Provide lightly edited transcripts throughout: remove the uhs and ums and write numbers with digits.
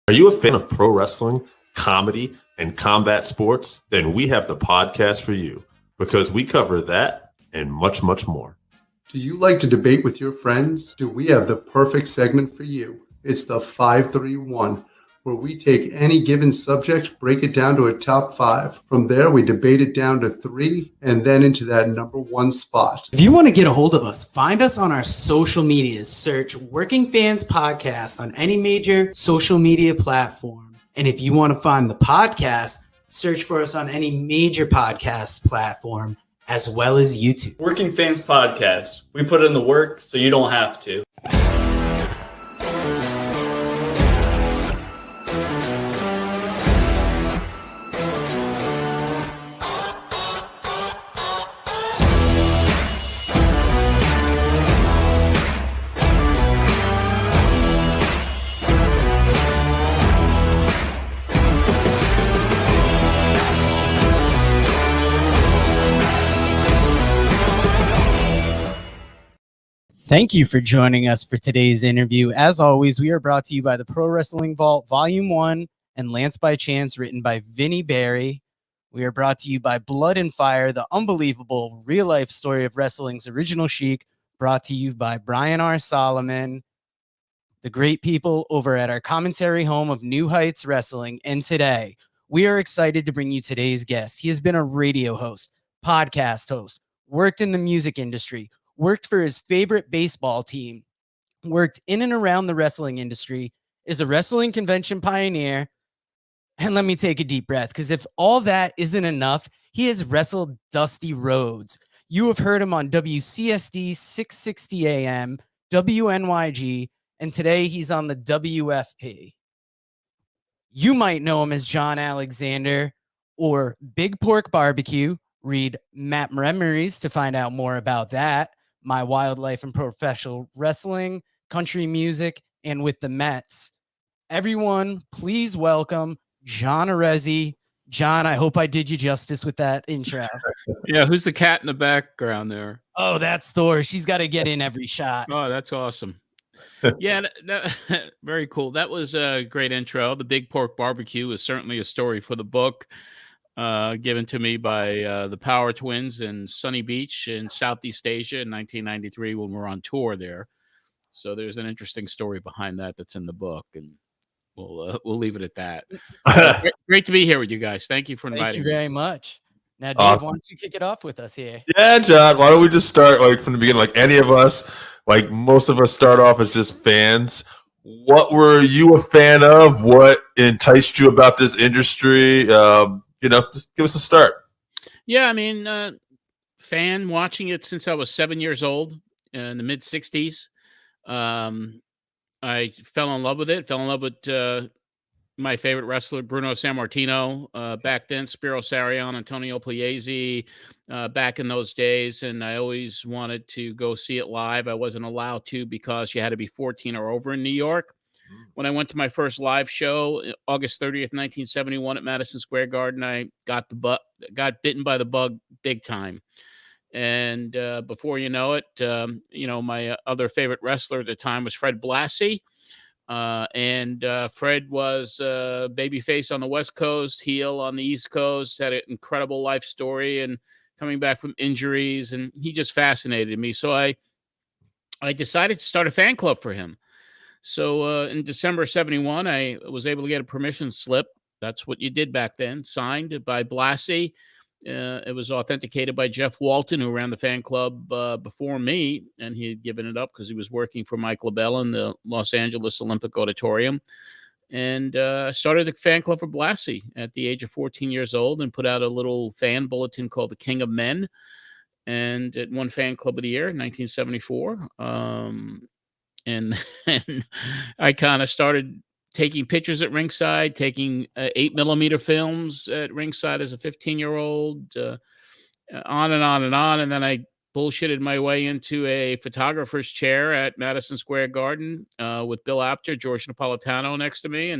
Are you a fan of pro wrestling, comedy, and combat sports? Then we have the podcast for you because we cover that and much, much more. Do you like to debate with your friends? Do we have the perfect segment for you? It's the 531, where we take any given subject, break it down to a top 5. From there, we debate it down to 3, and then into that number 1 spot. If you want to get a hold of us, find us on our social medias. Search Working Fans Podcast on any major social media platform. And if you want to find the podcast, search for us on any major podcast platform, as well as YouTube. Working Fans Podcast. We put in the work so you don't have to. Thank you for joining us for today's interview. As always, we are brought to you by the Pro Wrestling Vault Volume 1 and Lance by Chance, written by Vinnie Barry. We are brought to you by Blood and Fire, the unbelievable real-life story of wrestling's original Sheik, brought to you by Brian R. Solomon, the great people over at our commentary home of New Heights Wrestling. And today, we are excited to bring you today's guest. He has been a radio host, podcast host, worked in the music industry, worked for his favorite baseball team, worked in and around the wrestling industry, is a wrestling convention pioneer. And let me take a deep breath, because if all that isn't enough, he has wrestled Dusty Rhodes. You have heard him on WCSD 660 AM, WNYG, and today he's on the WFP. You might know him as John Alexander or Big Pork Barbecue. Read Map Memories to find out more about that. My Wildlife and Professional Wrestling, Country Music, and with the Mets. Everyone, please welcome John Arezzi. John, I hope I did you justice with that intro. Yeah, who's the cat in the background there? Oh, that's Thor. She's got to get in every shot. Oh, that's awesome. Yeah, very cool. That was a great intro. The Big Pork Barbecue is certainly a story for the book. Given to me by the Power Twins in Sunny Beach in Southeast Asia in 1993 when we were on tour there. So there's an interesting story behind that that's in the book, and we'll leave it at that. Great to be here with you guys. Thank you for inviting me. Thank you very much. Now, Dave, why don't you kick it off with us here? Yeah, John, why don't we just start from the beginning? Like any of us, most of us start off as just fans. What were you a fan of? What enticed you about this industry? Just give us a start. Yeah, I mean, fan watching it since I was 7 years old in the mid 60s. I fell in love with it, fell in love with my favorite wrestler, Bruno Sammartino, back then, Spiro Sarion, Antonio Pugliese, back in those days. And I always wanted to go see it live. I wasn't allowed to because you had to be 14 or over in New York. When I went to my first live show, August 30th, 1971 at Madison Square Garden, I got bitten by the bug big time. And before you know it, my other favorite wrestler at the time was Fred Blassie. And Fred was babyface on the West Coast, heel on the East Coast, had an incredible life story and coming back from injuries. And he just fascinated me. So I decided to start a fan club for him. So in December 71, I was able to get a permission slip. That's what you did back then, signed by Blassie. It was authenticated by Jeff Walton, who ran the fan club before me, and he had given it up because he was working for Mike LaBelle in the Los Angeles Olympic Auditorium. And started a fan club for Blassie at the age of 14 years old and put out a little fan bulletin called The King of Men. And it won Fan Club of the Year in 1974. And I kind of started taking pictures at ringside, taking 8mm films at ringside as a 15-year-old, on and on and on. And then I bullshitted my way into a photographer's chair at Madison Square Garden with Bill Apter, George Napolitano next to me.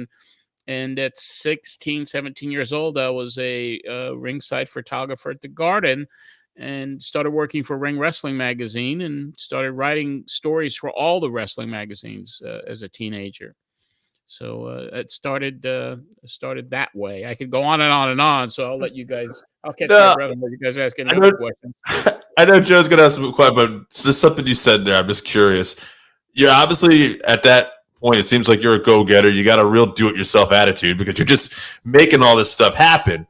And at 16, 17 years old, I was a ringside photographer at the Garden. And started working for Ring Wrestling Magazine and started writing stories for all the wrestling magazines as a teenager. So it started that way. I could go on and on and on. So I'll let you guys. I'll catch my No, breath and let you guys ask any I other know. questions. I know Joe's gonna ask some questions, but it's just something you said there. I'm just curious. You're obviously at that point. It seems like you're a go-getter. You got a real do-it-yourself attitude because you're just making all this stuff happen.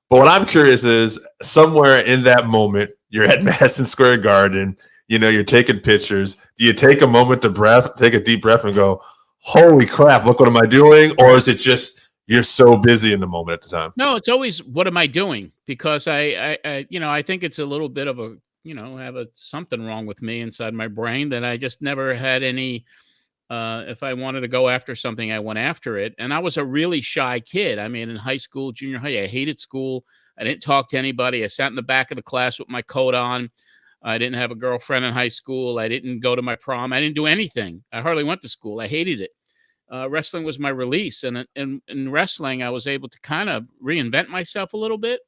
But what I'm curious is somewhere in that moment, you're at Madison Square Garden. You're taking pictures. Do you take a moment to take a deep breath, and go, "Holy crap! Look what am I doing?" Or is it just you're so busy in the moment at the time? No, it's always what am I doing? Because I think it's a little bit of a, have something wrong with me inside my brain that I just never had any. If I wanted to go after something, I went after it. And I was a really shy kid. I mean, in high school, junior high, I hated school. I didn't talk to anybody. I sat in the back of the class with my coat on. I didn't have a girlfriend in high school. I didn't go to my prom. I didn't do anything. I hardly went to school. I hated it. Wrestling was my release, and in wrestling, I was able to kind of reinvent myself a little bit,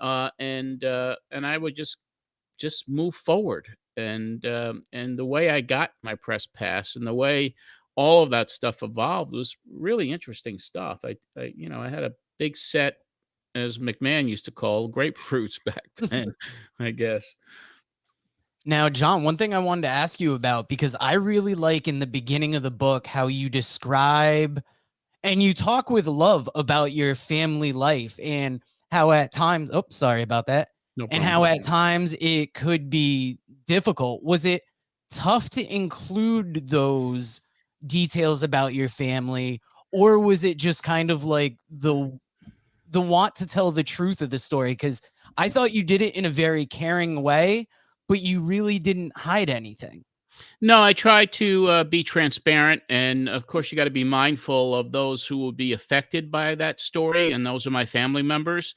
and I would just move forward. And the way I got my press pass and the way all of that stuff evolved was really interesting stuff. I had a big set, as McMahon used to call grapefruits back then, I guess. Now, John, one thing I wanted to ask you about, because I really like in the beginning of the book how you describe and you talk with love about your family life and how at times, oh, sorry about that, No and problem. how at times it could be difficult. Was it tough to include those details about your family, or was it just kind of like the want to tell the truth of the story? Because I thought you did it in a very caring way, but you really didn't hide anything. No, I try to be transparent, and of course, you got to be mindful of those who will be affected by that story, and those are my family members,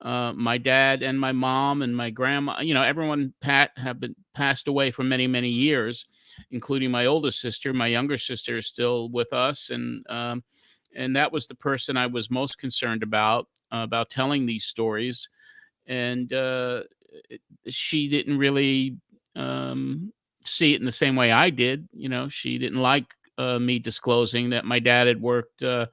my dad and my mom and my grandma. Everyone have been passed away for many, many years, including my oldest sister. My younger sister is still with us, and that was the person I was most concerned about telling these stories, and she didn't really. See it in the same way I did. She didn't like me disclosing that my dad had worked, in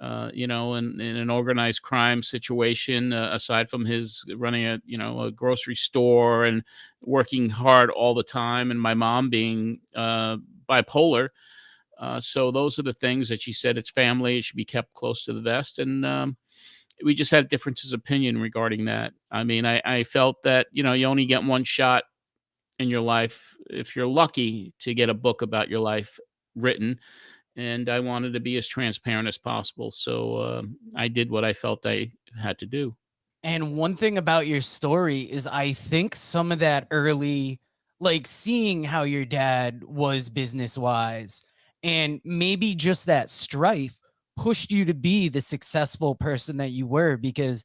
an organized crime situation, aside from his running a grocery store and working hard all the time, and my mom being bipolar. So those are the things that she said. It's family. It should be kept close to the vest. And we just had differences of opinion regarding that. I mean, I felt that, you only get one shot in your life if you're lucky to get a book about your life written, and I wanted to be as transparent as possible, so I did what I felt I had to do. And one thing about your story is I think some of that early, like seeing how your dad was business wise and maybe just that strife pushed you to be the successful person that you were. Because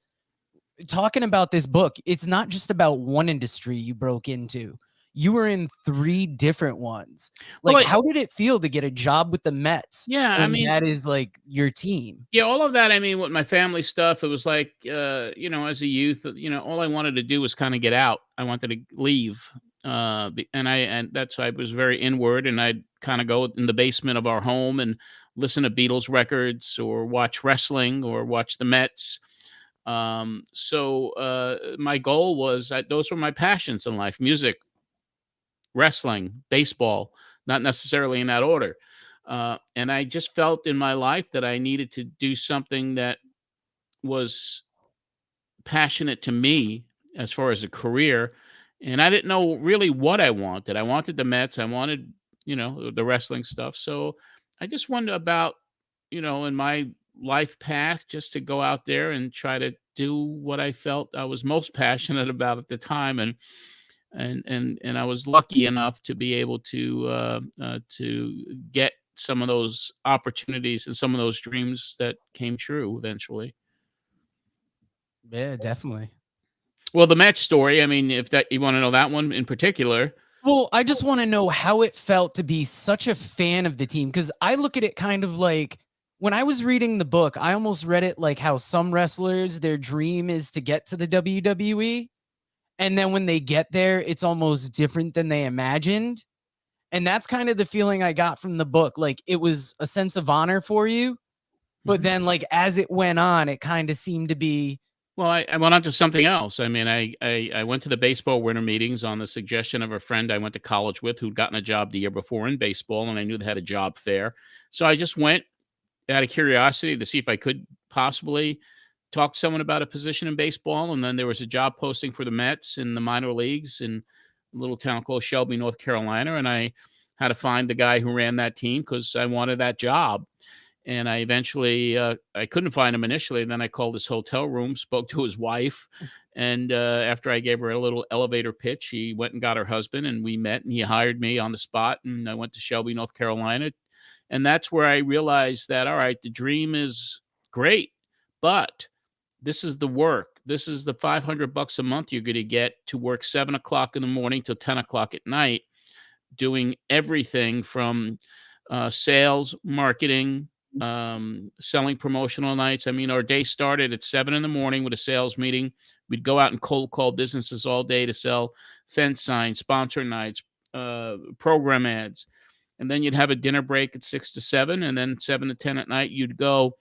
talking about this book, it's not just about one industry you broke into. You were in 3 different ones. Well, Like, how did it feel to get a job with the Mets yeah, I when mean, that is like your team? yeah, all of that. I mean, with my family stuff, it was like, as a youth, all I wanted to do was kind of get out. I wanted to leave, and that's why I was very inward, and I'd kind of go in the basement of our home and listen to Beatles records or watch wrestling or watch the Mets. So my goal was those were my passions in life: music, wrestling, baseball, not necessarily in that order. And I just felt in my life that I needed to do something that was passionate to me as far as a career. And I didn't know really what I wanted. I wanted the Mets. I wanted, the wrestling stuff. So I just wondered about, in my life path, just to go out there and try to do what I felt I was most passionate about at the time. And I was lucky enough to be able to get some of those opportunities and some of those dreams that came true eventually. Yeah, definitely. Well, the match story, I mean, if that you want to know that one in particular. Well, I just want to know how it felt to be such a fan of the team, because I look at it kind of like when I was reading the book, I almost read it like how some wrestlers, their dream is to get to the WWE. And then when they get there, it's almost different than they imagined. And that's kind of the feeling I got from the book. Like it was a sense of honor for you, But then, like, as it went on, it kind of seemed to be, Well, I went on to something else. I mean, I went to the baseball winter meetings on the suggestion of a friend I went to college with who'd gotten a job the year before in baseball, and I knew they had a job fair. So I just went out of curiosity to see if I could possibly talk to someone about a position in baseball. And then there was a job posting for the Mets in the minor leagues in a little town called Shelby, North Carolina. And I had to find the guy who ran that team because I wanted that job. And I eventually, I couldn't find him initially. And then I called his hotel room, spoke to his wife. And after I gave her a little elevator pitch, he went and got her husband and we met and he hired me on the spot. And I went to Shelby, North Carolina. And that's where I realized that, all right, the dream is great, but this is the work. This is the $500 a month you're going to get to work 7 o'clock in the morning till 10 o'clock at night, doing everything from sales, marketing, selling promotional nights. I mean, our day started at 7 in the morning with a sales meeting. We'd go out and cold call businesses all day to sell fence signs, sponsor nights, program ads. And then you'd have a dinner break at 6 to 7, and then 7 to 10 at night, you'd go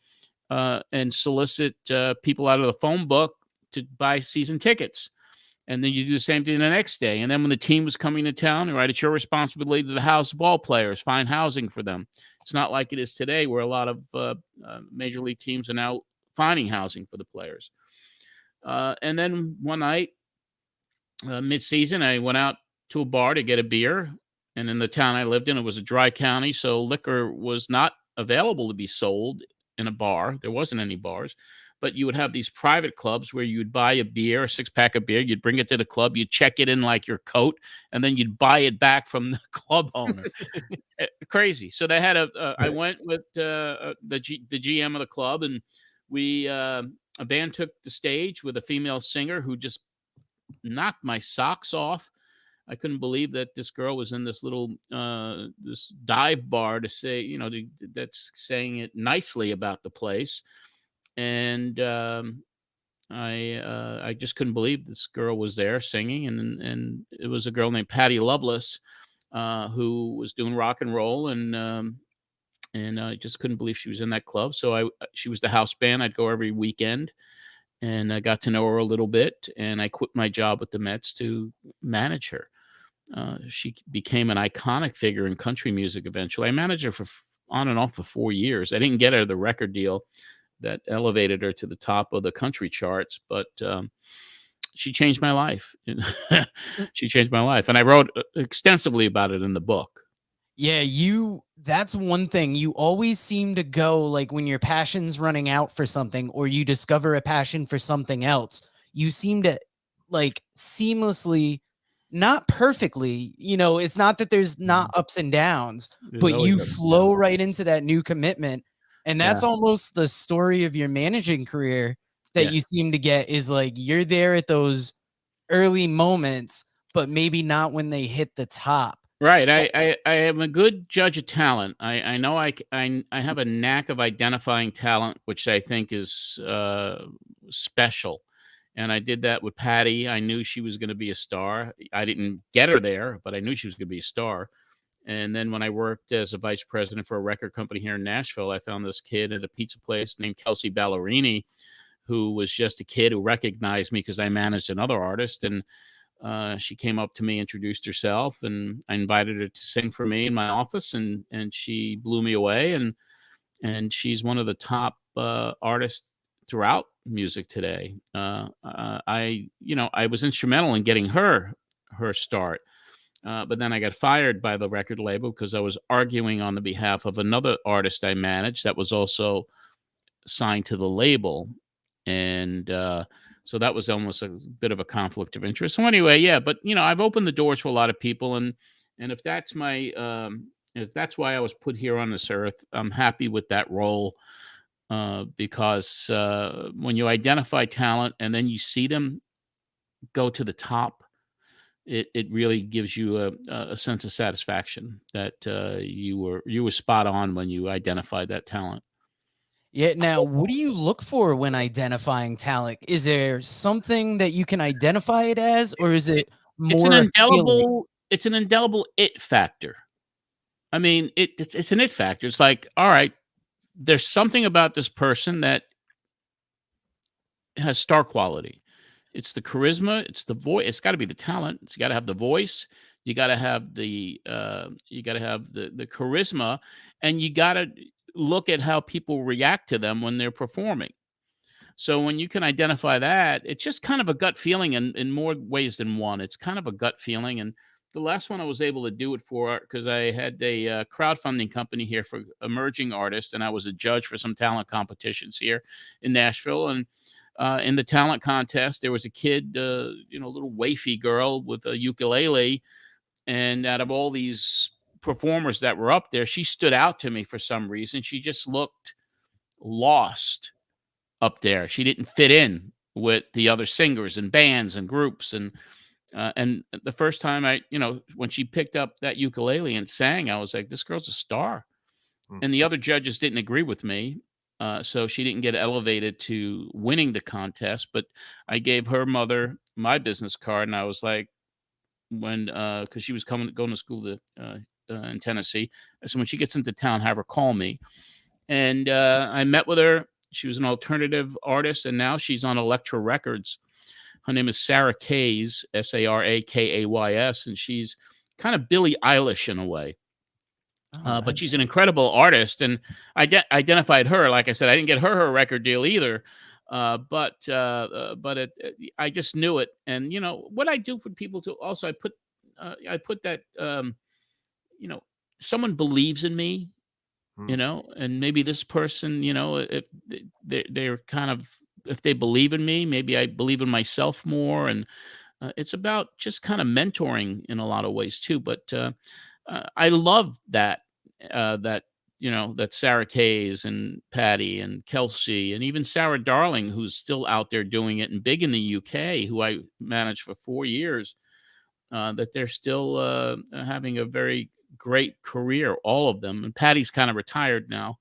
and solicit people out of the phone book to buy season tickets. And then you do the same thing the next day. And then when the team was coming to town, right, it's your responsibility to house ball players, find housing for them. It's not like it is today where a lot of major league teams are now finding housing for the players. And then one night, mid-season, I went out to a bar to get a beer. And in the town I lived in, it was a dry county, so liquor was not available to be sold in a bar. There wasn't any bars. But you would have these private clubs where you'd buy a beer, a six-pack of beer, you'd bring it to the club, you'd check it in like your coat, and then you'd buy it back from the club owner. Crazy. So they had I went with the GM of the club, and a band took the stage with a female singer who just knocked my socks off. I couldn't believe that this girl was in this little this dive bar to say, that's saying it nicely about the place. And I just couldn't believe this girl was there singing, and it was a girl named Patty Loveless who was doing rock and roll, and I just couldn't believe she was in that club. So she was the house band. I'd go every weekend, and I got to know her a little bit, and I quit my job with the Mets to manage her. She became an iconic figure in country music eventually. I managed her on and off for 4 years. I didn't get her the record deal that elevated her to the top of the country charts, but she changed my life. She changed my life. And I wrote extensively about it in the book. Yeah, that's one thing. You always seem to go, like, when your passion's running out for something or you discover a passion for something else, you seem to, like, seamlessly, not perfectly, it's not that there's not ups and downs, but you flow right into that new commitment. And that's almost the story of your managing career that you seem to get, is like, you're there at those early moments, but maybe not when they hit the top. Right. I am a good judge of talent. I know I have a knack of identifying talent, which I think is special. And I did that with Patty. I knew she was going to be a star. I didn't get her there, but I knew she was going to be a star. And then when I worked as a vice president for a record company here in Nashville, I found this kid at a pizza place named Kelsey Ballerini, who was just a kid who recognized me because I managed another artist. And she came up to me, introduced herself, and I invited her to sing for me in my office. And she blew me away. And she's one of the top artists throughout music today. I was instrumental in getting her start. But then I got fired by the record label because I was arguing on the behalf of another artist I managed that was also signed to the label. And so that was almost a bit of a conflict of interest. So anyway, but I've opened the doors for a lot of people, and if that's if that's why I was put here on this earth, I'm happy with that role, because when you identify talent and then you see them go to the top, it really gives you a sense of satisfaction that you were spot on when you identified that talent. Yeah. Now, what do you look for when identifying talent? Is there something that you can identify it as, or is it more it's an indelible it factor? I mean, it's an it factor. It's like, all right, there's something about this person that has star quality. It's the charisma, it's the voice. It's got to be the talent. It's got to have the voice. You got to have the charisma, and you got to look at how people react to them when they're performing. So when you can identify that, it's just kind of a gut feeling in more ways than one. It's kind of a gut feeling. And the last one I was able to do it for, because I had a crowdfunding company here for emerging artists, and I was a judge for some talent competitions here in Nashville. And in the talent contest, there was a kid, a little wafy girl with a ukulele. And out of all these performers that were up there, she stood out to me for some reason. She just looked lost up there. She didn't fit in with the other singers and bands and groups. And the first time when she picked up that ukulele and sang, I was like, this girl's a star. And the other judges didn't agree with me. So she didn't get elevated to winning the contest, but I gave her mother my business card, and I was like, because she was going to school in Tennessee. So when she gets into town, have her call me. And I met with her. She was an alternative artist, and now she's on Elektra Records. Her name is Sarah Kays, Sarakays, and she's kind of Billie Eilish in a way. But she's an incredible artist, and I identified her. Like I said, I didn't get her record deal either, but I just knew it. And what I do for people to also, I put that someone believes in me, and maybe this person, if they're kind of, if they believe in me, maybe I believe in myself more. And it's about just kind of mentoring in a lot of ways too. But I love that that Sarah Kays and Patty and Kelsey and even Sarah Darling, who's still out there doing it and big in the UK, who I managed for 4 years, that they're still having a very great career, all of them. And Patty's kind of retired now,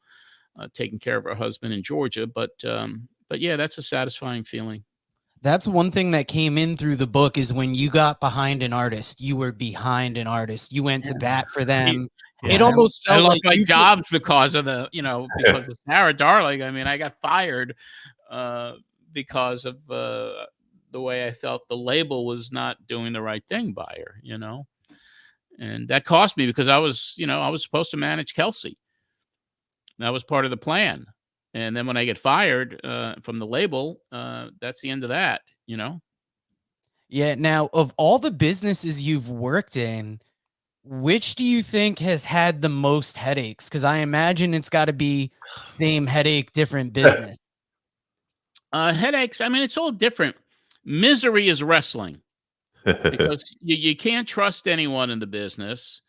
taking care of her husband in Georgia. But yeah, that's a satisfying feeling. That's one thing that came in through the book is when you got behind an artist, you were behind an artist. You went to bat for them. Yeah. It almost felt I lost like my jobs because of because of Sarah Darling. I mean, I got fired because of the way I felt the label was not doing the right thing by her, and that cost me because I was supposed to manage Kelsey. That was part of the plan. And then when I get fired from the label, that's the end of that, Yeah. Now, of all the businesses you've worked in, which do you think has had the most headaches? Because I imagine it's got to be same headache, different business. Headaches, I mean, it's all different. Misery is wrestling because you can't trust anyone in the business.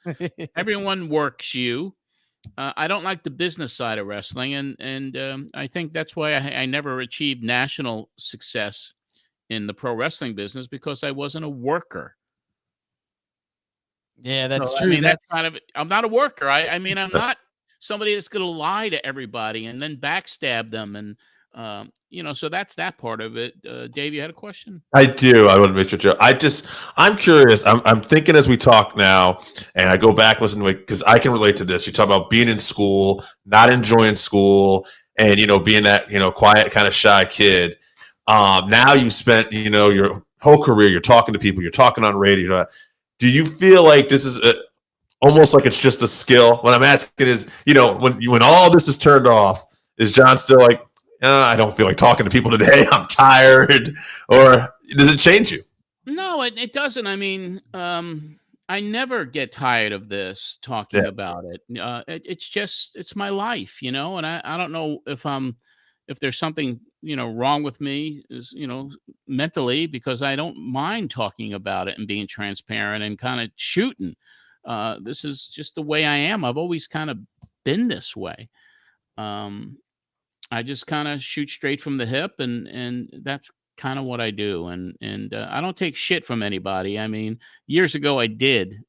Everyone works you. I don't like the business side of wrestling, and I think that's why I never achieved national success in the pro wrestling business, because I wasn't a worker. Yeah, that's So, true. I mean, that's kind of, I'm not a worker. I mean, I'm not somebody that's going to lie to everybody and then backstab them, and so that's that part of it. Dave, you had a question? I do. I want to make sure, Joe. I'm curious. I'm thinking as we talk now, and I go back listen to it because I can relate to this. You talk about being in school, not enjoying school, and being that quiet, kind of shy kid. Now you've spent your whole career. You're talking to people. You're talking on radio. Do you feel like this is almost like it's just a skill? What I'm asking is, when all this is turned off, is John still like, I don't feel like talking to people today. I'm tired. Or does it change you? No, it doesn't. I mean, I never get tired of this talking about it. It's my life, and I don't know if there's something, wrong with me is, mentally, because I don't mind talking about it and being transparent and kind of shooting. This is just the way I am. I've always kind of been this way. I just kind of shoot straight from the hip, and that's kind of what I do. And I don't take shit from anybody. I mean, years ago I did.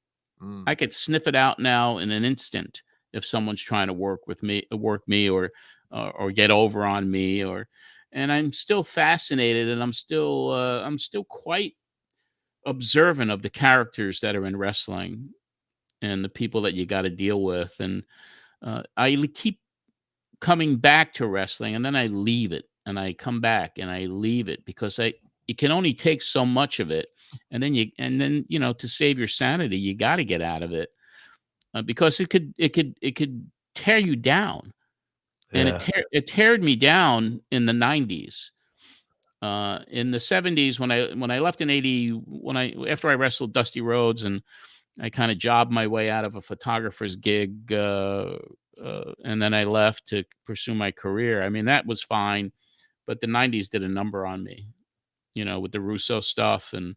I could sniff it out now in an instant if someone's trying to work me, or get over on me, and I'm still fascinated, and I'm still quite observant of the characters that are in wrestling and the people that you got to deal with. And I keep coming back to wrestling, and then I leave it, and I come back, and I leave it because you can only take so much of it, and then to save your sanity, you got to get out of it because it could tear you down, and Yeah. it teared me down in the 90s. In the 70s, when I left in 80, after I wrestled Dusty Rhodes, and I kind of jobbed my way out of a photographer's gig, and then I left to pursue my career. I mean, that was fine, but the 90s did a number on me, with the Russo stuff and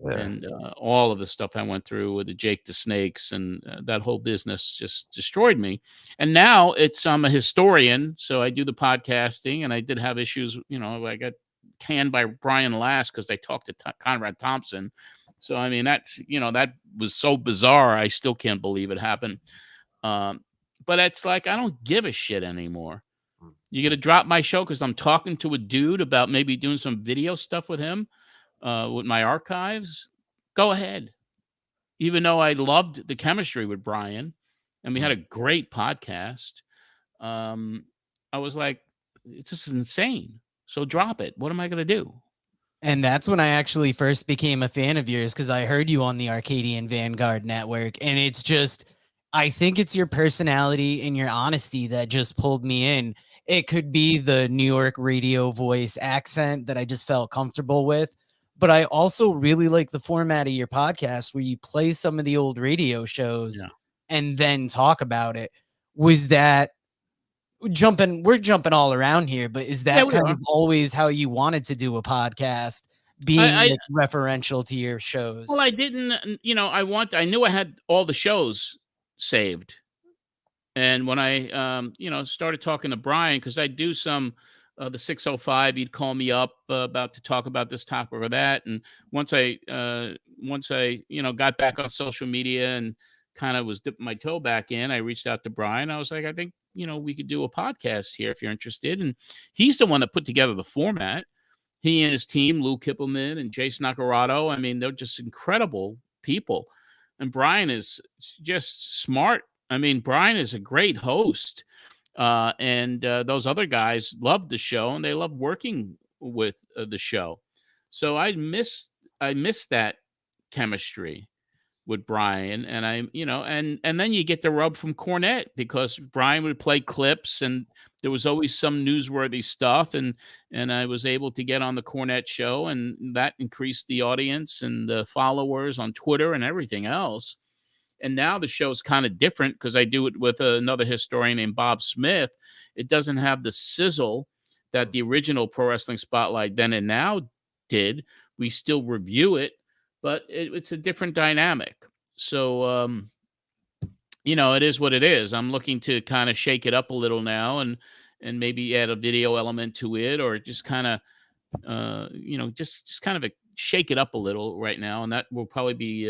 Yeah. all of the stuff I went through with the Jake the Snakes, and that whole business just destroyed me. And now I'm a historian, so I do the podcasting, and I did have issues. I got canned by Brian Last because I talked to Conrad Thompson. So I mean, that was so bizarre. I still can't believe it happened. But it's like I don't give a shit anymore. You gonna drop my show because I'm talking to a dude about maybe doing some video stuff with him, with my archives? Go ahead. Even though I loved the chemistry with Brian, and we had a great podcast, I was like, it's just insane. So drop it. What am I gonna do? And that's when I actually first became a fan of yours, because I heard you on the Arcadian Vanguard Network. And it's just, I think it's your personality and your honesty that just pulled me in. It could be the New York radio voice accent that I just felt comfortable with. But I also really like the format of your podcast where you play some of the old radio shows Yeah. and then talk about it. Was that we're jumping all around here, but is that we kind are. of always how you wanted to do a podcast, being like referential to your shows? Well, I didn't, I knew I had all the shows saved. And when I, started talking to Brian, because I do some, the 605, he'd call me up about to talk about this topic or that. And once I, got back on social media and kind of was dipping my toe back in, I reached out to Brian. I was like, I think, we could do a podcast here if you're interested. And he's the one that put together the format. He and his team, Lou Kippelman and Jason Nacarado. I mean, they're just incredible people. And Brian is just smart. I mean, Brian is a great host. And those other guys loved the show, and they loved working with the show. So I missed that chemistry with Brian, and and then you get the rub from Cornette, because Brian would play clips, and there was always some newsworthy stuff, and I was able to get on the Cornette show, and that increased the audience and the followers on Twitter and everything else. And now the show's kind of different because I do it with another historian named Bob Smith. It doesn't have the sizzle that the original Pro Wrestling Spotlight Then and Now did. We still review it, but it's a different dynamic. So, it is what it is. I'm looking to kind of shake it up a little now, and maybe add a video element to it, or just kind of, just kind of shake it up a little right now. And that will probably be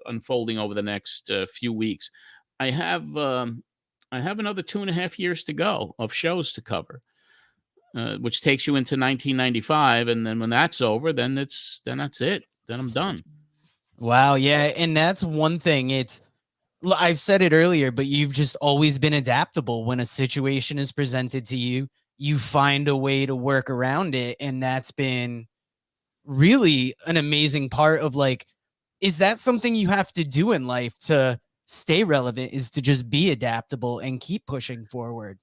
unfolding over the next few weeks. I have another 2.5 years to go of shows to cover, which takes you into 1995. And then when that's over, then that's it. Then I'm done. Wow. Yeah. And that's one thing. I've said it earlier, but you've just always been adaptable. When a situation is presented to you, you find a way to work around it. And that's been really an amazing part of, like, is that something you have to do in life to stay relevant, is to just be adaptable and keep pushing forward?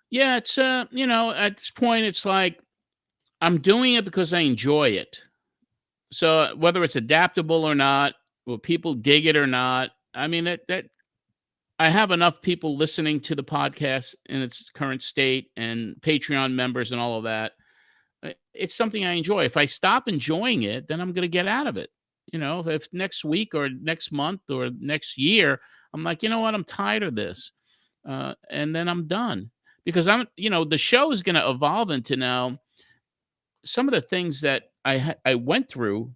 Yeah. It's, at this point, it's like I'm doing it because I enjoy it. So whether it's adaptable or not, will people dig it or not? I mean, that I have enough people listening to the podcast in its current state, and Patreon members and all of that. It's something I enjoy. If I stop enjoying it, then I'm going to get out of it. If next week or next month or next year, I'm like, you know what, I'm tired of this. And then I'm done, because the show is going to evolve into now some of the things that I went through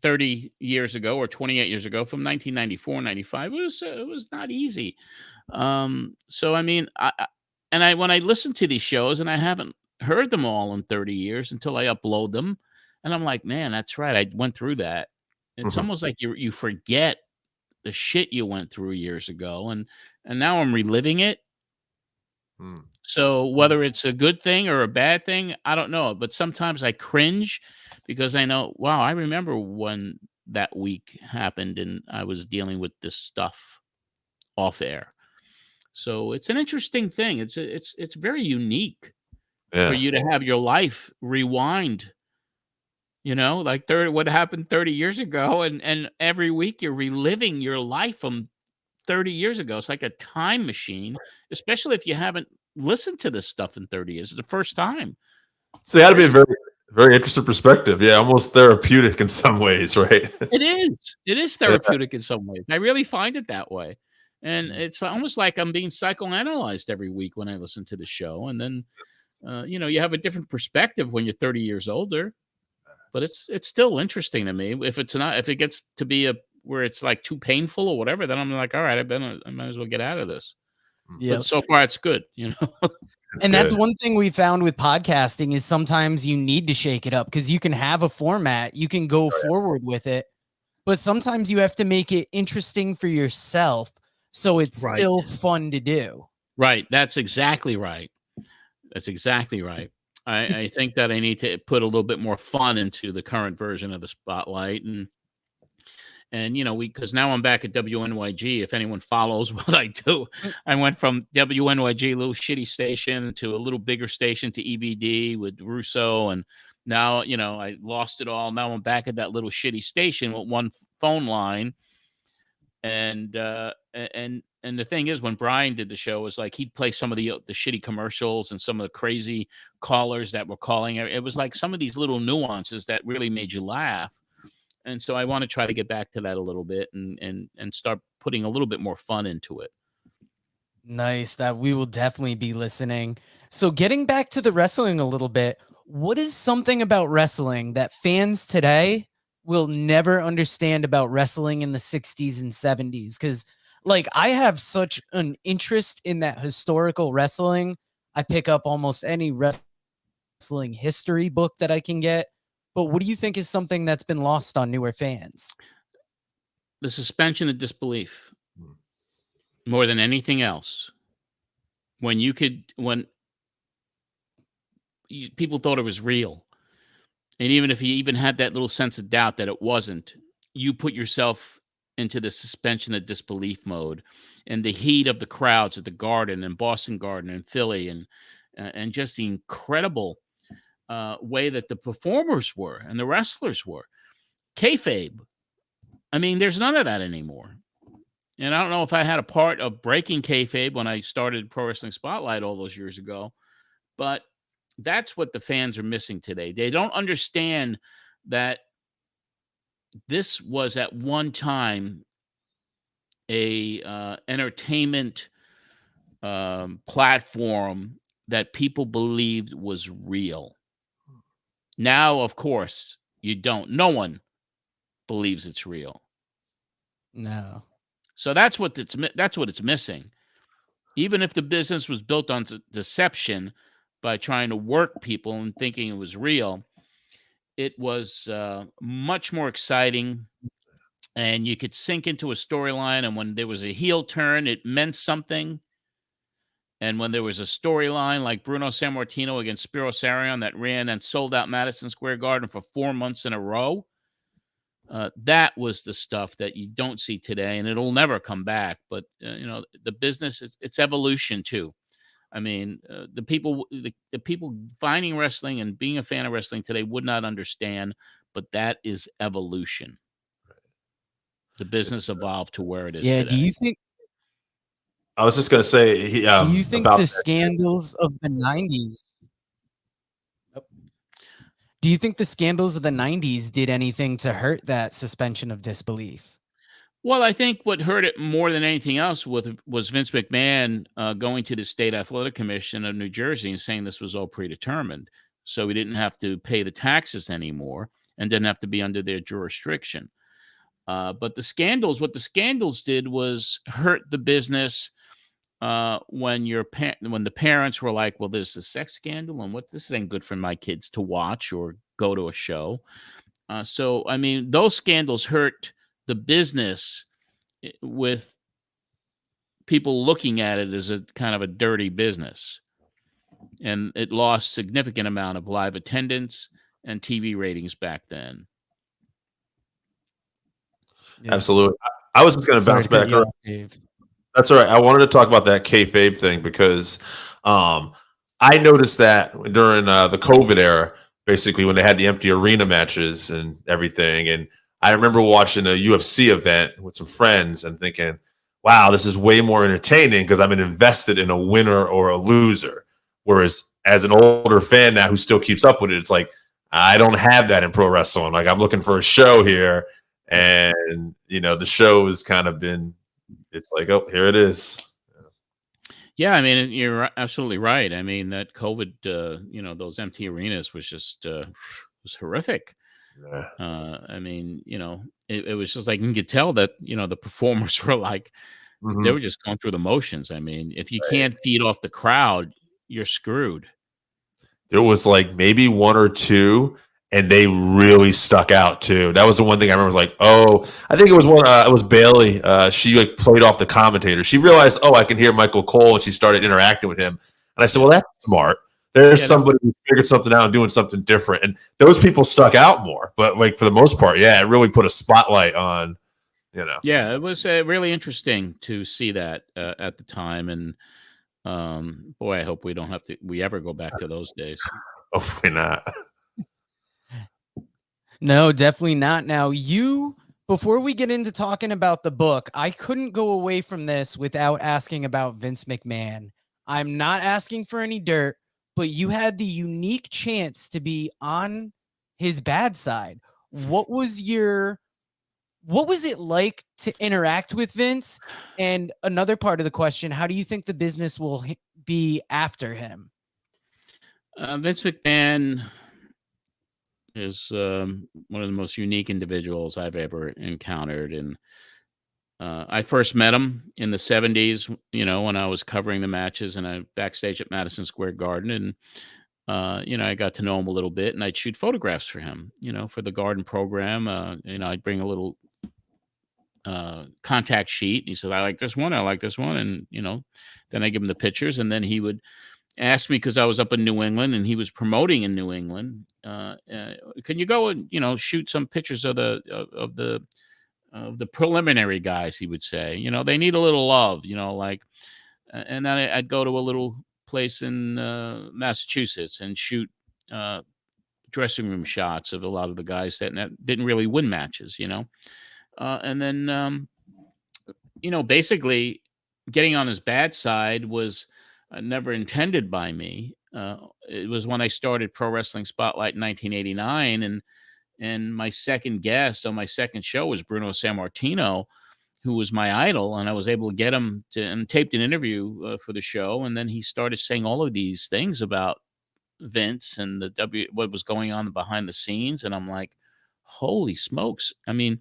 30 years ago or 28 years ago, from 1994, 95. It was not easy. So, I mean, when I listen to these shows, and I haven't heard them all in 30 years until I upload them, and I'm like, man, that's right, I went through that. It's almost like you forget the shit you went through years ago, and now I'm reliving it. So whether it's a good thing or a bad thing, I don't know. But sometimes I cringe because I know, wow, I remember when that week happened and I was dealing with this stuff off air. So it's an interesting thing. It's very unique for Yeah. you to have your life rewind. Like what happened 30 years ago, and every week you're reliving your life from 30 years ago. It's like a time machine, especially if you haven't listened to this stuff in 30 years. It's the first time. So that'd be a very, very interesting perspective. Yeah, almost therapeutic in some ways, right? It is. It is Yeah. therapeutic in some ways. I really find it that way. And it's almost like I'm being psychoanalyzed every week when I listen to the show. And then, you have a different perspective when you're 30 years older. But it's still interesting to me. If it gets to be where it's like too painful or whatever, then I'm like, all right, I might as well get out of this. Yeah. But so far it's good, It's And that's good. one thing we found with podcasting is sometimes you need to shake it up because you can have a format, you can go forward with it, but sometimes you have to make it interesting for yourself so it's Right. still fun to do. Right. That's exactly right. That's exactly right. I think that I need to put a little bit more fun into the current version of the Spotlight, and because now I'm back at WNYG. If anyone follows what I do, I went from WNYG, little shitty station, to a little bigger station to EBD with Russo, and now I lost it all. Now I'm back at that little shitty station with one phone line, and the thing is, when Brian did the show, it was like he'd play some of the shitty commercials and some of the crazy callers that were calling. It was like some of these little nuances that really made you laugh. And so I want to try to get back to that a little bit and start putting a little bit more fun into it. Nice. That we will definitely be listening. So getting back to the wrestling a little bit, what is something about wrestling that fans today will never understand about wrestling in the 60s and 70s? Because like I have such an interest in that historical wrestling. I pick up almost any wrestling history book that I can get. But what do you think is something that's been lost on newer fans? The suspension of disbelief, more than anything else. When people thought it was real, and even if you even had that little sense of doubt that it wasn't, you put yourself into the suspension of disbelief mode, and the heat of the crowds at the Garden and Boston Garden and Philly, and just the incredible way that the performers were and the wrestlers were. Kayfabe. I mean, there's none of that anymore. And I don't know if I had a part of breaking kayfabe when I started Pro Wrestling Spotlight all those years ago, but that's what the fans are missing today. They don't understand that this was at one time a entertainment platform that people believed was real. Now, of course, you don't. No one believes it's real. No. So that's what it's missing. Even if the business was built on deception by trying to work people and thinking it was real, it was much more exciting, and you could sink into a storyline. And when there was a heel turn, it meant something. And when there was a storyline like Bruno Sammartino against Spiro Sarion that ran and sold out Madison Square Garden for 4 months in a row, that was the stuff that you don't see today, and it'll never come back. But the business, it's evolution too. I mean, the people finding wrestling and being a fan of wrestling today would not understand, but that is evolution. The business evolved to where it is Yeah. today. Do you think I was just gonna say do you think about the scandals of the 90s Do you think the scandals of the 90s did anything to hurt that suspension of disbelief? Well, I think what hurt it more than anything else was Vince McMahon going to the State Athletic Commission of New Jersey and saying this was all predetermined. So we didn't have to pay the taxes anymore and didn't have to be under their jurisdiction. But what the scandals did was hurt the business when the parents were like, well, there's a sex scandal and this ain't good for my kids to watch or go to a show. So, I mean, those scandals hurt the business with people looking at it as a kind of a dirty business. and it lost significant amount of live attendance and TV ratings back then. Yeah. Absolutely. I was just going to Sorry bounce to cut back. you off, Dave. That's all right. I wanted to talk about that kayfabe thing because I noticed that during the COVID era, basically when they had the empty arena matches and everything. And I remember watching a UFC event with some friends and thinking, wow, this is way more entertaining because I'm invested in a winner or a loser. Whereas as an older fan now who still keeps up with it, it's like, I don't have that in pro wrestling. Like I'm looking for a show here. And, the show has kind of been, it's like, oh, here it is. Yeah, I mean, you're absolutely right. I mean, that COVID, those empty arenas was just was horrific. Yeah. I mean, it was just like you could tell that the performers were like they were just going through the motions. I mean, if you can't feed off the crowd, you're screwed. There was like maybe one or two, and they really stuck out too. That was the one thing I remember. Was like, oh, I think it was one. It was Bailey. She like played off the commentator. She realized, oh, I can hear Michael Cole, and she started interacting with him. And I said, well, that's smart. There's somebody who figured something out and doing something different. And those people stuck out more. But like for the most part, yeah, it really put a spotlight on. Yeah, it was really interesting to see that at the time, and boy, I hope we ever go back to those days. Hopefully not. No, definitely not. Now, before we get into talking about the book, I couldn't go away from this without asking about Vince McMahon. I'm not asking for any dirt, but you had the unique chance to be on his bad side. What was it like to interact with Vince? And another part of the question, how do you think the business will be after him? Vince McMahon is one of the most unique individuals I've ever encountered. And I first met him in the 70s, when I was covering the matches and I backstage at Madison Square Garden. And, I got to know him a little bit and I'd shoot photographs for him, for the Garden program. I'd bring a little contact sheet. And he said, I like this one. I like this one. And, then I give him the pictures and then he would asked me because I was up in New England and he was promoting in New England. Can you go and shoot some pictures of the preliminary guys? He would say, they need a little love, and then I'd go to a little place in Massachusetts and shoot dressing room shots of a lot of the guys that didn't really win matches, and then basically getting on his bad side was never intended by me. It was when I started Pro Wrestling Spotlight in 1989, and my second guest on my second show was Bruno Sammartino, who was my idol, and I was able to get him to and taped an interview for the show, and then he started saying all of these things about Vince and what was going on behind the scenes, and I'm like, holy smokes! I mean.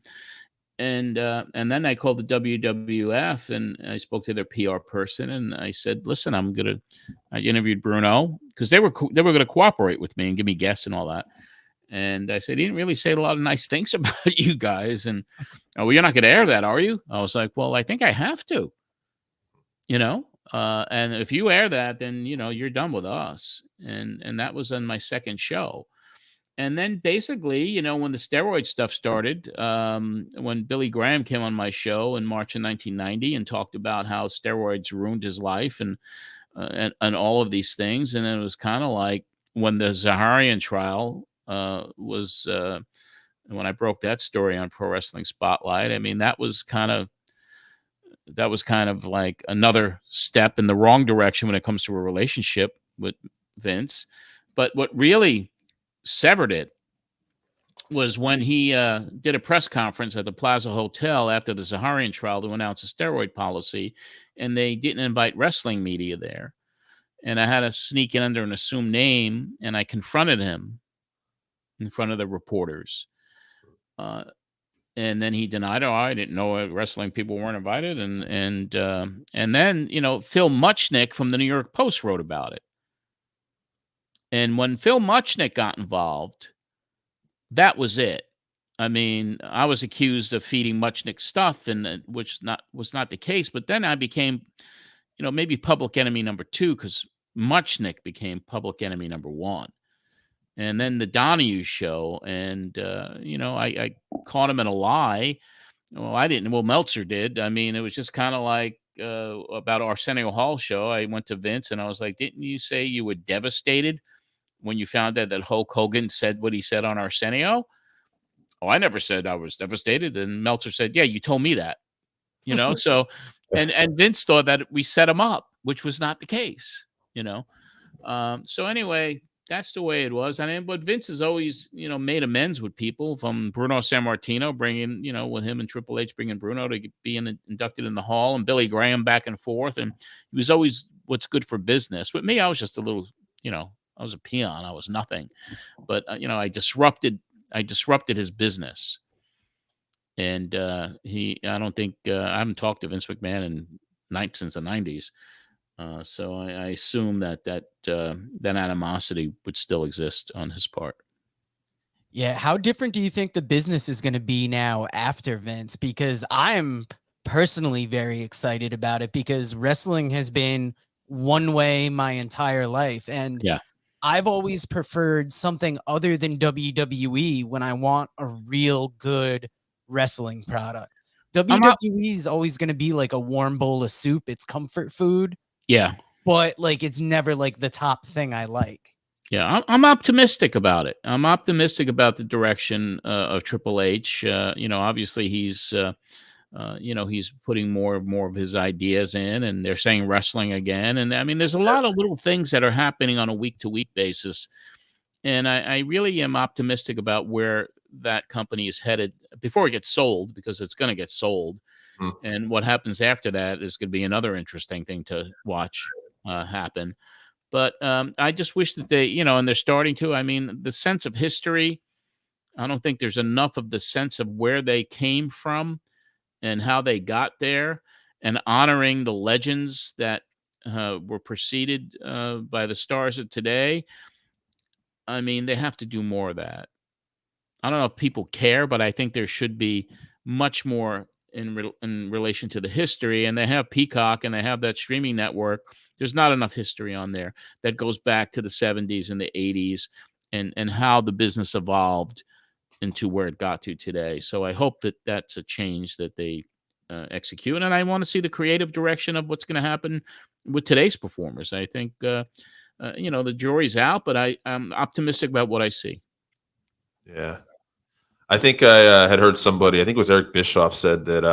And then I called the WWF and I spoke to their PR person and I said, "Listen, I interviewed Bruno because they were going to cooperate with me and give me guests and all that." And I said, "He didn't really say a lot of nice things about you guys." And oh, well, you're not going to air that, are you? I was like, "Well, I think I have to." And if you air that, then you're done with us. And that was on my second show. And then basically, when the steroid stuff started, when Billy Graham came on my show in March of 1990 and talked about how steroids ruined his life and all of these things. And then it was kind of like when the Zaharian trial was when I broke that story on Pro Wrestling Spotlight. I mean, that was kind of like another step in the wrong direction when it comes to a relationship with Vince. But what really severed it was when he did a press conference at the Plaza Hotel after the Zaharian trial to announce a steroid policy, and they didn't invite wrestling media there. And I had to sneak in under an assumed name, and I confronted him in front of the reporters. And then he denied, "Oh, I didn't know wrestling people weren't invited." And then Phil Muchnick from the New York Post wrote about it. And when Phil Muchnick got involved, that was it. I mean, I was accused of feeding Muchnick stuff, and which was not the case. But then I became, maybe public enemy number two because Muchnick became public enemy number one. And then the Donahue show, and I caught him in a lie. Well, I didn't. Well, Meltzer did. I mean, it was just kind of like about Arsenio Hall show. I went to Vince and I was like, "Didn't you say you were devastated when you found out that Hulk Hogan said what he said on Arsenio?" "Oh, I never said I was devastated." And Meltzer said, "Yeah, you told me that." So and Vince thought that we set him up, which was not the case. So anyway, that's the way it was. But Vince has always, made amends with people, from Bruno Sammartino bringing, with him and Triple H bringing Bruno to be inducted in the Hall, and Billy Graham back and forth. And he was always what's good for business. With me, I was just a little, I was a peon. I was nothing. But I disrupted his business. And I haven't talked to Vince McMahon since the 90s. So I assume that animosity would still exist on his part. Yeah. How different do you think the business is going to be now after Vince? Because I'm personally very excited about it, because wrestling has been one way my entire life. And Yeah. I've always preferred something other than WWE when I want a real good wrestling product. WWE is always going to be like a warm bowl of soup. It's comfort food. Yeah. But like, it's never like the top thing I like. Yeah, I'm optimistic about it. I'm optimistic about the direction of Triple H. Obviously he's putting more of his ideas in, and they're saying wrestling again. And I mean, there's a lot of little things that are happening on a week-to-week basis. And I really am optimistic about where that company is headed before it gets sold, because it's going to get sold. And what happens after that is going to be another interesting thing to watch happen. But I just wish that they, and they're starting to. I mean, the sense of history, I don't think there's enough of the sense of where they came from and how they got there, and honoring the legends that were preceded by the stars of today. I mean, they have to do more of that. I don't know if people care, but I think there should be much more in relation to the history. And they have Peacock and they have that streaming network. There's not enough history on there that goes back to the 70s and the 80s, and how the business evolved into where it got to today. So I hope that that's a change that they execute. And I want to see the creative direction of what's going to happen with today's performers. I think, the jury's out, but I'm optimistic about what I see. Yeah. I think I had heard somebody, I think it was Eric Bischoff, said that,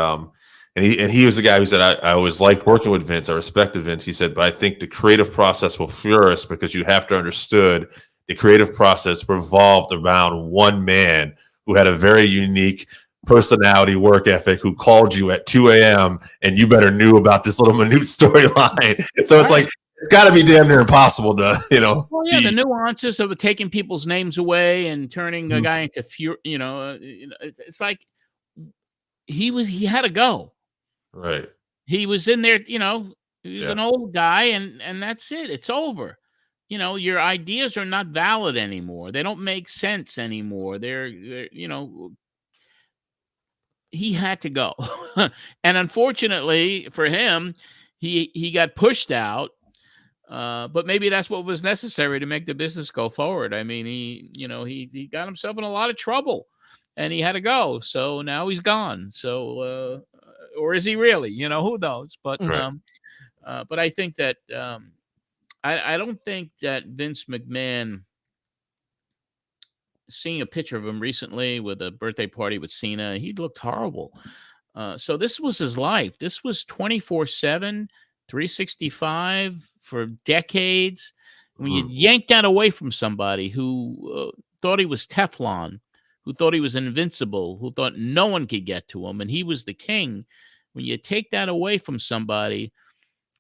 and he was the guy who said, I always liked working with Vince. I respected Vince. He said, but I think the creative process will flourish because you have to understood the creative process revolved around one man who had a very unique personality, work ethic, who called you at 2 a.m. and you better knew about this little minute storyline. So it's like, it's got to be damn near impossible to, Well, yeah, the nuances of taking people's names away and turning a guy into it's like he had to go. Right. He was in there, he was an old guy, and that's it. It's over. Your ideas are not valid anymore. They don't make sense anymore. They're he had to go. And unfortunately for him, he got pushed out. But maybe that's what was necessary to make the business go forward. I mean, he got himself in a lot of trouble, and he had to go. So now he's gone. So, or is he really? Who knows? But Right. but I think that I don't think that Vince McMahon. Seeing a picture of him recently with a birthday party with Cena, he looked horrible. So this was his life. This was 24/7, 365 for decades. When you yank that away from somebody who thought he was Teflon, who thought he was invincible, who thought no one could get to him, and he was the king, when you take that away from somebody,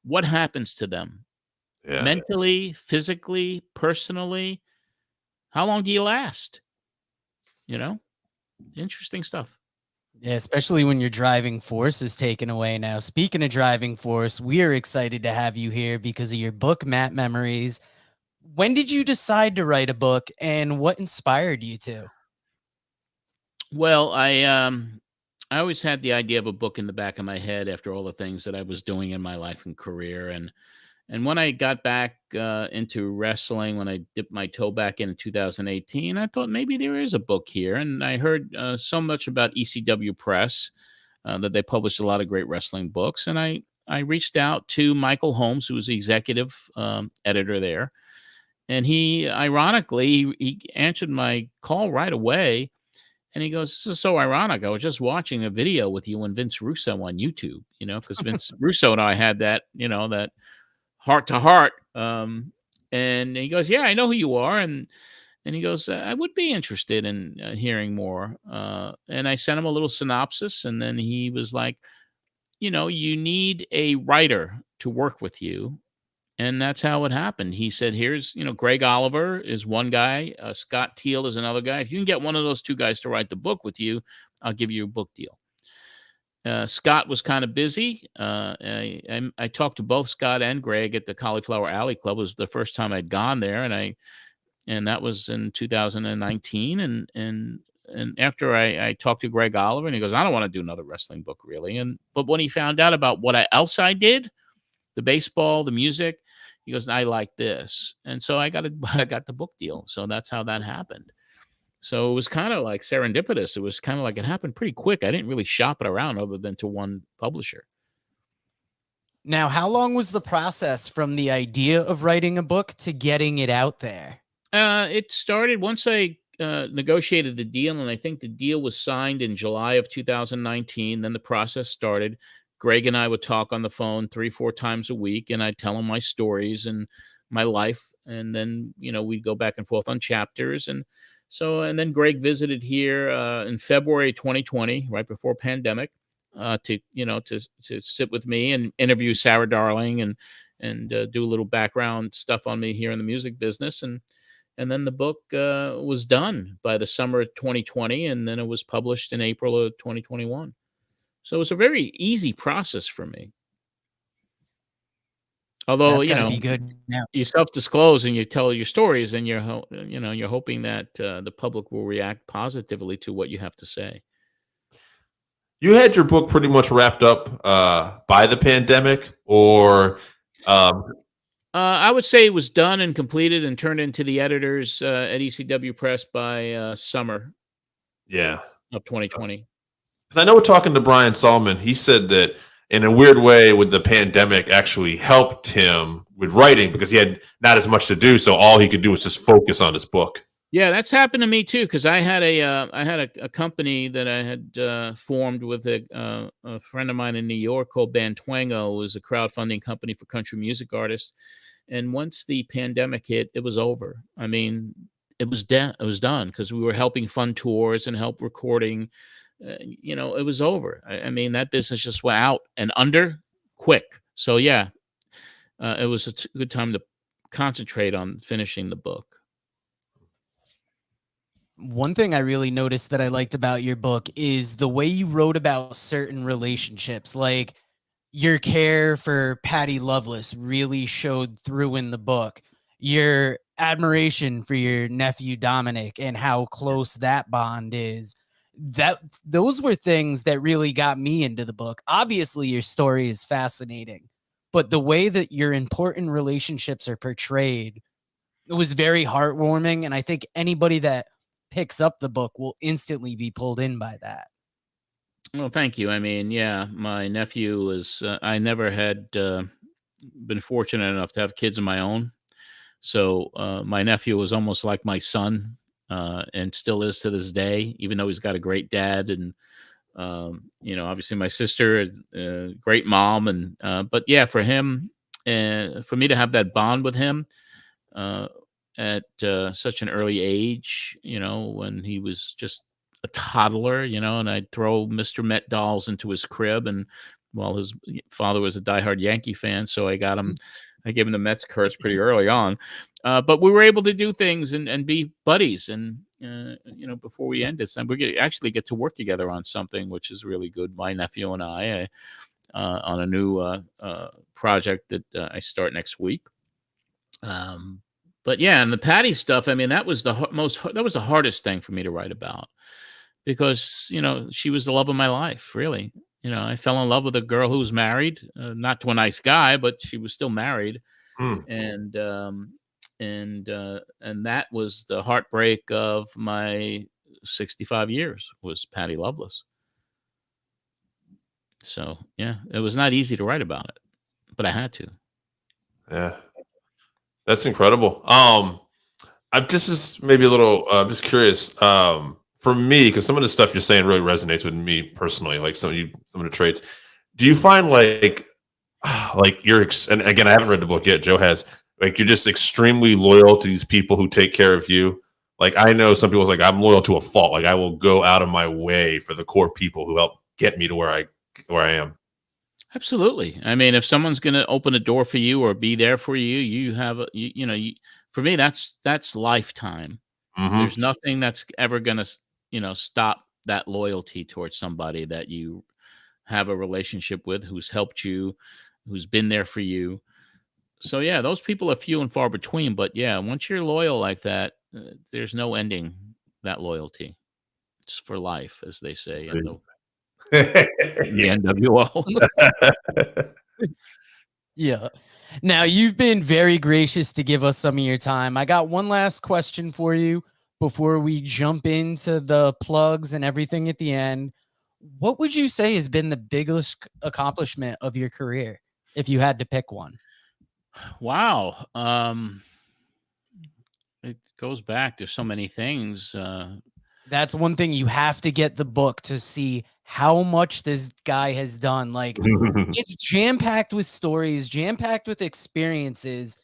what happens to them? Yeah. Mentally, physically, personally? How long do you last? Interesting stuff. Yeah, especially when your driving force is taken away now. Speaking of driving force, we are excited to have you here because of your book, Matt Memories. When did you decide to write a book, and what inspired you to? Well, I always had the idea of a book in the back of my head after all the things that I was doing in my life and career, and And when I got back into wrestling, when I dipped my toe back in 2018, I thought maybe there is a book here. And I heard so much about ECW Press that they published a lot of great wrestling books. And I reached out to Michael Holmes, who was the executive editor there. And he, ironically, he answered my call right away. And he goes, "This is so ironic. I was just watching a video with you and Vince Russo on YouTube, because Vince Russo and I had that, that heart to heart." And he goes, "Yeah, I know who you are." And he goes, "I would be interested in hearing more." And I sent him a little synopsis. And then he was like, "You need a writer to work with you." And that's how it happened. He said, "Here's, Greg Oliver is one guy. Scott Teal is another guy. If you can get one of those two guys to write the book with you, I'll give you a book deal." Scott was kind of busy. I talked to both Scott and Greg at the Cauliflower Alley Club. It was the first time I'd gone there, and that was in 2019. And after I talked to Greg Oliver, and he goes, "I don't want to do another wrestling book, really." But when he found out about what else I did, the baseball, the music, he goes, "I like this." And so I got the book deal. So that's how that happened. So it was kind of like serendipitous. It was kind of like it happened pretty quick. I didn't really shop it around other than to one publisher. Now, how long was the process from the idea of writing a book to getting it out there? It started once I negotiated the deal, and I think the deal was signed in July of 2019. Then the process started. Greg and I would talk on the phone 3-4 times a week, and I'd tell him my stories and my life. And then, we'd go back and forth on chapters. And then Greg visited here in February 2020, right before pandemic, to sit with me and interview Sarah Darling and do a little background stuff on me here in the music business. And then the book was done by the summer of 2020, and then it was published in April of 2021. So it was a very easy process for me. Although, That's gotta be good now. you self-disclose and you tell your stories, and you're hoping that the public will react positively to what you have to say. You had your book pretty much wrapped up by the pandemic, or I would say it was done and completed and turned into the editors at ECW Press by summer yeah. of 2020. Because I know we're talking to Brian Solomon. He said that in a weird way, with the pandemic, actually helped him with writing because he had not as much to do. So all he could do was just focus on his book. Yeah, that's happened to me too. Because I had a company that I had formed with a friend of mine in New York called Bantwango. It was a crowdfunding company for country music artists. And once the pandemic hit, it was over. I mean, it was done because we were helping fund tours and help recording. It was over. I mean, that business just went out and under quick. So yeah, it was a good time to concentrate on finishing the book. One thing I really noticed that I liked about your book is the way you wrote about certain relationships, like your care for Patty Loveless really showed through in the book. Your admiration for your nephew Dominic and how close that bond is. Those were things that really got me into the book. Obviously, your story is fascinating, but the way that your important relationships are portrayed, it was very heartwarming. And I think anybody that picks up the book will instantly be pulled in by that. Well, thank you. I mean, yeah, my nephew was, I never had been fortunate enough to have kids of my own. So my nephew was almost like my son and still is to this day, even though he's got a great dad. And, obviously my sister, great mom. And, but yeah, for him and for me to have that bond with him at such an early age, when he was just a toddler, and I'd throw Mr. Met dolls into his crib. And while his father was a diehard Yankee fan, so I gave him the Mets curse pretty early on. But we were able to do things and be buddies. And, before we end this, we actually get to work together on something, which is really good. My nephew and I on a new project that I start next week. But yeah, and the Patty stuff, I mean, that was the hardest thing for me to write about because, she was the love of my life, really. I fell in love with a girl who was married, not to a nice guy, but she was still married. Hmm. And that was the heartbreak of my 65 years was Patty Loveless. So yeah, it was not easy to write about it, but I had to. Yeah, that's incredible. I'm just maybe a little. I'm just curious. For me, because some of the stuff you're saying really resonates with me personally. Like some of the traits. Do you find like and again, I haven't read the book yet. Joe has. Like you're just extremely loyal to these people who take care of you. Like I know some people's like I'm loyal to a fault. Like I will go out of my way for the core people who help get me to where I am. Absolutely. I mean, if someone's going to open a door for you or be there for you, you have for me that's lifetime. Hmm. There's nothing that's ever going to, stop that loyalty towards somebody that you have a relationship with, who's helped you, who's been there for you. So yeah, those people are few and far between, but yeah, once you're loyal like that, there's no ending that loyalty. It's for life, as they say in the Yeah. NWO. Yeah. Now, you've been very gracious to give us some of your time. I got one last question for you before we jump into the plugs and everything at the end. What would you say has been the biggest accomplishment of your career if you had to pick one? Wow. It goes back to so many things. That's one thing. You have to get the book to see how much this guy has done. Like, it's jam-packed with stories, jam-packed with experiences,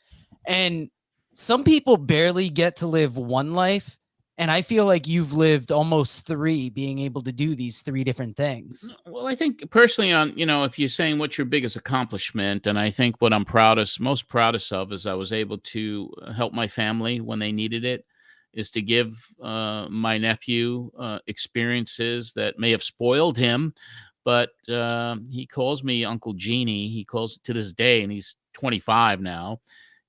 and some people barely get to live one life, and I feel like you've lived almost 3, being able to do these 3 different things. Well, I think personally if you're saying what's your biggest accomplishment, and I think what I'm most proudest of is I was able to help my family when they needed it, is to give my nephew experiences that may have spoiled him, but he calls me Uncle Genie. He calls to this day, and he's 25 now.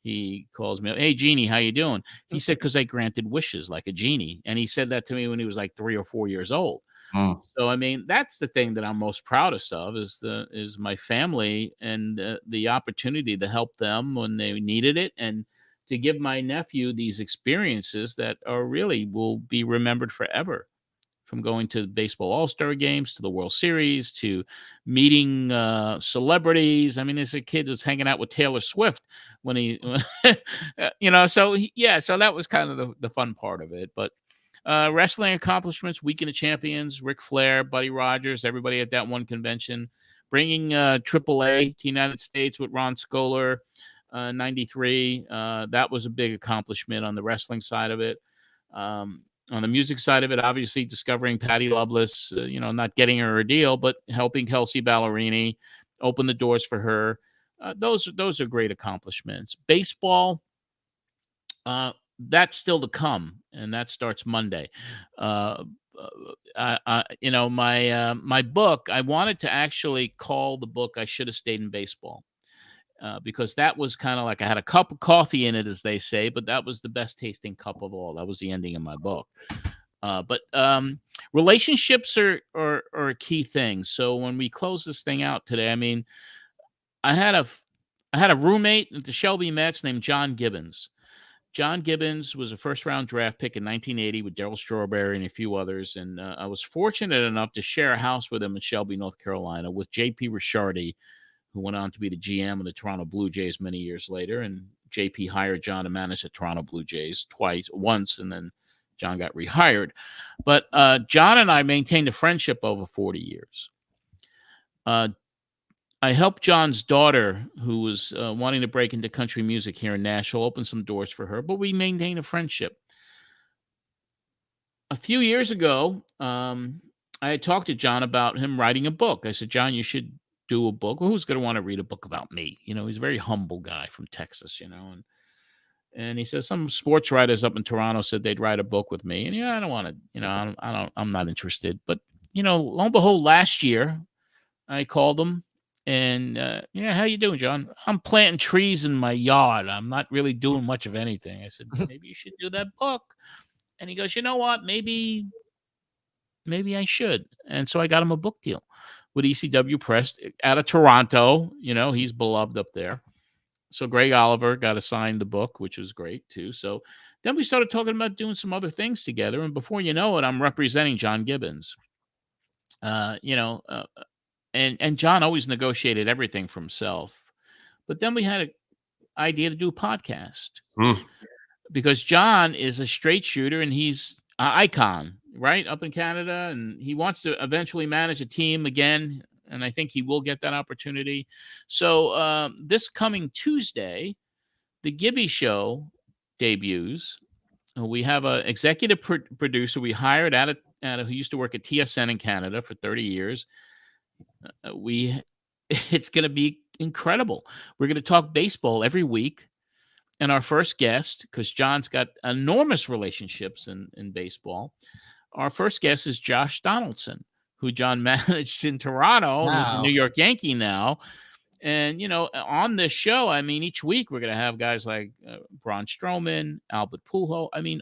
He calls me, "Hey, Genie, how you doing?" He said, "Because I granted wishes like a genie." And he said that to me when he was like 3 or 4 years old. Mm. So I mean, that's the thing that I'm most proudest of is my family and the opportunity to help them when they needed it, and to give my nephew these experiences that are really will be remembered forever. From going to baseball all-star games to the World Series to meeting celebrities. I mean, there's a kid that's hanging out with Taylor Swift when he, so that was kind of the fun part of it. But wrestling accomplishments, Weekend of Champions, Ric Flair, Buddy Rogers, everybody at that one convention, bringing AAA to the United States with Ron Scholar, 93. That was a big accomplishment on the wrestling side of it. On the music side of it, obviously discovering Patty Loveless, not getting her a deal, but helping Kelsey Ballerini open the doors for her. Those are great accomplishments. Baseball, that's still to come, and that starts Monday. My book, I wanted to actually call the book "I Should Have Stayed in Baseball." Because that was kind of like I had a cup of coffee in it, as they say, but that was the best tasting cup of all. That was the ending of my book. But relationships are a key thing. So when we close this thing out today, I mean, I had a roommate at the Shelby Mets named John Gibbons. John Gibbons was a first-round draft pick in 1980 with Darryl Strawberry and a few others, and I was fortunate enough to share a house with him in Shelby, North Carolina, with J.P. Ricciardi, who went on to be the GM of the Toronto Blue Jays many years later. And JP hired John to manage the Toronto Blue Jays once, and then John got rehired. But John and I maintained a friendship over 40 years. I helped John's daughter, who was wanting to break into country music here in Nashville, open some doors for her, but we maintained a friendship. A few years ago, I had talked to John about him writing a book. I said, "John, you should do a book." Well, who's going to want to read a book about me? He's a very humble guy from Texas, and he says some sports writers up in Toronto said they'd write a book with me. And I don't want to, I'm not interested. But, lo and behold, last year I called him and, how you doing, John? I'm planting trees in my yard. I'm not really doing much of anything. I said, maybe you should do that book. And he goes, you know what? Maybe I should. And so I got him a book deal with ECW Press out of Toronto. He's beloved up there. So Greg Oliver got assigned the book, which was great too. So then we started talking about doing some other things together. And before you know it, I'm representing John Gibbons. You know, and John always negotiated everything for himself. But then we had an idea to do a podcast Mm. because John is a straight shooter and he's an icon, right, up in Canada. And he wants to eventually manage a team again. And I think he will get that opportunity. So this coming Tuesday, the Gibby Show debuts. We have an executive producer we hired out of who used to work at TSN in Canada for 30 years. It's going to be incredible. We're going to talk baseball every week. And our first guest, because John's got enormous relationships in baseball, our first guest is Josh Donaldson, who John managed in Toronto. Wow. He's a New York Yankee now. And, you know, on this show, I mean, each week we're going to have guys like Braun Strowman, Albert Pujols. I mean,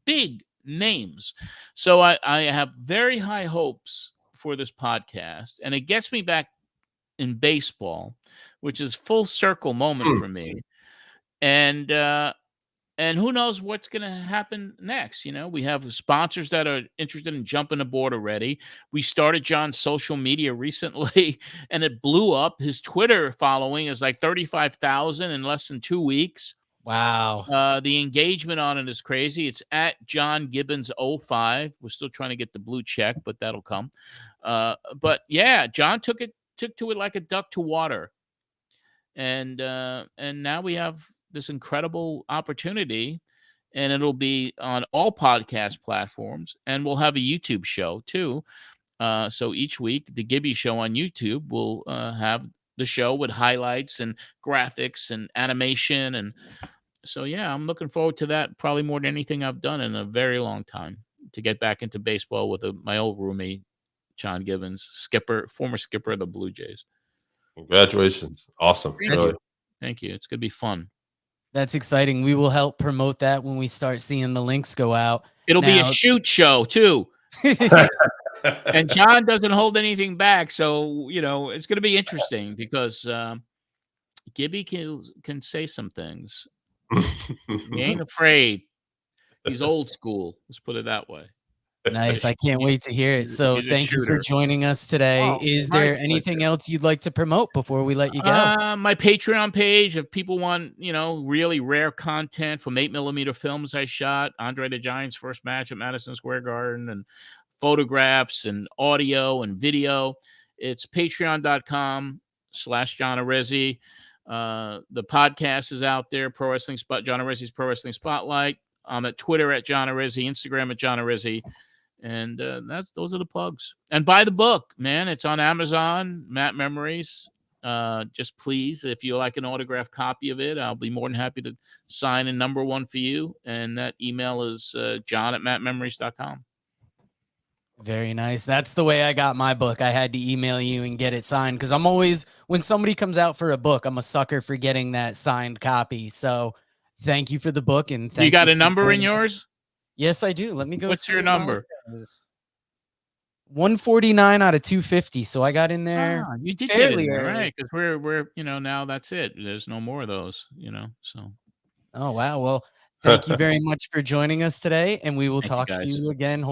big names. So I have very high hopes for this podcast. And it gets me back in baseball, which is full circle moment for me. And who knows what's going to happen next? You know, we have sponsors that are interested in jumping aboard already. We started John's social media recently, and it blew up. His Twitter following is like 35,000 in less than 2 weeks. Wow. The engagement on it is crazy. It's at John Gibbons 05. We're still trying to get the blue check, but that'll come. But yeah, John took to it like a duck to water, and now we have this incredible opportunity, and it'll be on all podcast platforms, and we'll have a YouTube show too. So each week, the Gibby Show on YouTube will have the show with highlights and graphics and animation. And so, yeah, I'm looking forward to that probably more than anything I've done in a very long time, to get back into baseball with my old roommate, John Gibbons, former skipper of the Blue Jays. Congratulations. Awesome. Thank you. It's going to be fun. That's exciting. We will help promote that when we start seeing the links go out. It'll be a shoot show too. And John doesn't hold anything back. So, you know, it's going to be interesting because Gibby can say some things. He ain't afraid. He's old school. Let's put it that way. Nice. I can't wait to hear it. So thank you for joining us today. Is there anything else you'd like to promote before we let you go? My Patreon page, if people want, you know, really rare content from 8mm films I shot, Andre the Giant's first match at Madison Square Garden, and photographs and audio and video, it's patreon.com/John Arezzi. The podcast is out there, John Arezzi's Pro Wrestling Spotlight. I'm at Twitter at John Arezzi, Instagram at John Arezzi. And those are the plugs. And buy the book, man. It's on Amazon, Matt Memories. Just please, if you like an autographed copy of it, I'll be more than happy to sign a number one for you. And that email is john@mattmemories.com. Very nice. That's the way I got my book. I had to email you and get it signed because I'm always, when somebody comes out for a book, I'm a sucker for getting that signed copy. So thank you for the book. And thank you got a number in yours? Yes, I do. Let me go. What's your number? 149 out of 250. So I got in there. You did fairly get in there, right? Because we're you know, now that's it. There's no more of those, you know. So. Oh wow. Well, thank you very much for joining us today, and we will talk to you again.